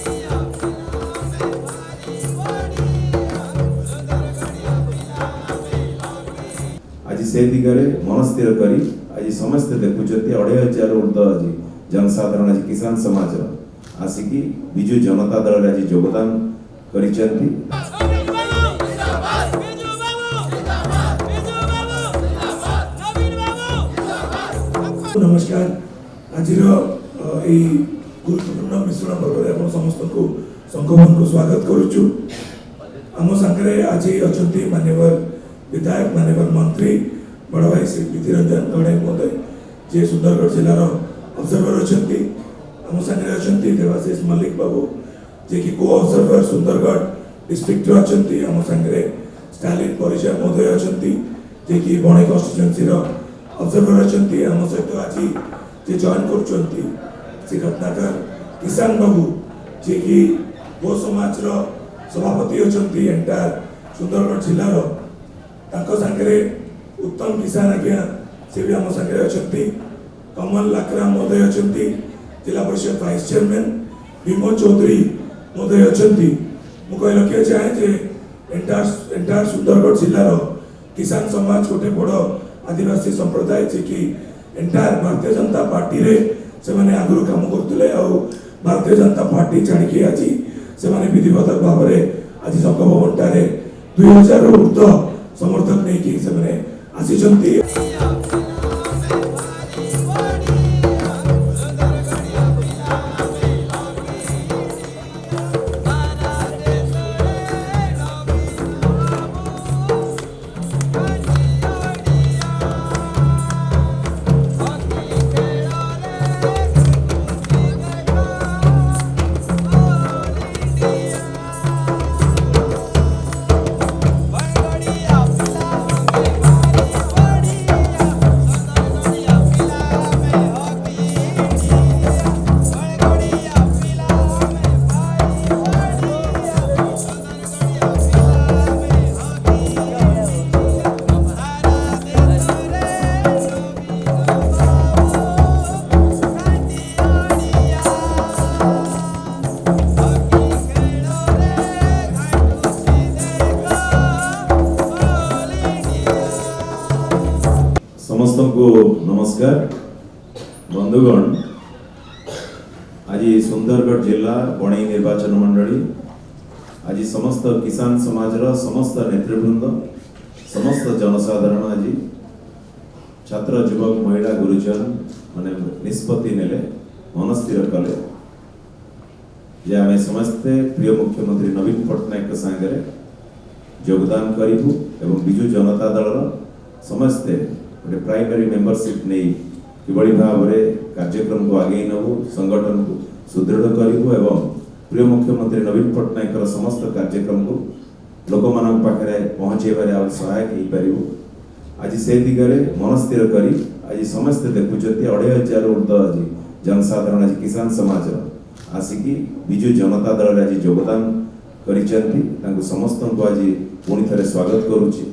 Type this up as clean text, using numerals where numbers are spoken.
आज से दिगरे मन स्थिर करी आज समस्त देखुचती 2,500 ऊर्ध आज जनसाधारण आज किसान समाज आसिकी विजु जनता दल आज योगदान करिसेंती। नमस्कार। आज गुरुत्वपूर्ण मिश्रण पर्व आप समस्त को संगठन को स्वागत करुचु। आम सागर आज अच्छा मान्यवर विधायक मान्यवर मंत्री बड़ भाई श्री प्रीति रंजन गणेश महोदय जे सुंदरगढ़ जिलार ऑब्जर्वर अच्छा आम सागर अच्छा देवाशीष मल्लिक बाबू जे कि को ऑब्जर्वर सुंदरगढ़ डिस्ट्रिक्ट अच्छा आम सागर स्टालिन परिचय महोदय अच्छा जे कि बणे कन्स्टिट्युएंसी ऑब्जर्वर अच्छा आम सहित आज जे जॉइन कर श्री रत्नाकर किसान बाबू जे कि गो समाज सभापति अच्छा एंटायर सुंदरगढ़ जिलार सागे उत्तम किसान आज्ञा से भी आम सागे अच्छा कमल लाकरा महोदय अच्छा जिला परिषद वाइस चेयरमैन विमोद चौधरी महोदय अच्छा मुझे रखा चाहे जे एंटायर सुंदरगढ़ जिलार किसान समाज गोटे बड़ आदिवासी संप्रदाय जे कि एंटायर भारतीय जनता पार्टी रे से माने आगुरी काम करते भारतीय जनता पार्टी छाड़ी आज से विधिवत भाव में आज संघ भवन 2000 ऊर्ध समर्थक नहीं से आसी। समस्त को नमस्कार। बंधुगण आज सुंदरगढ़ जिला बणई निर्वाचन मंडली आज समस्त किसान समाज समस्त नेतृवृंद समस्त जनसाधारण आज छात्र युवक महिला गुरुजन माने निष्पत्ति नेले मन स्थिर कले जे आमे समस्ते प्रिय मुख्यमंत्री नवीन पट्टनायक संगे योगदान करिबु एवं बिजु जनता दल समस्ते गोटे प्राइमरी मेंबरशिप नहीं किभली भाव में कार्यक्रम को आगे नबू संगठन को सुदृढ़ करूँ एवं प्रिय मुख्यमंत्री नवीन पट्टनायक समस्त कार्यक्रम को लोक मान पाखे पहुँचेबार सहायक हो पार। आज से दिगरे मन स्थिर करी आज समस्त देखुचती 2,500 ऊर्ध आज जनसाधारण आज किसान समाज आसिकी विजु जनता दल आज योगदान करिसेंती। समस्त को आज पुणी थे स्वागत करुच्ची।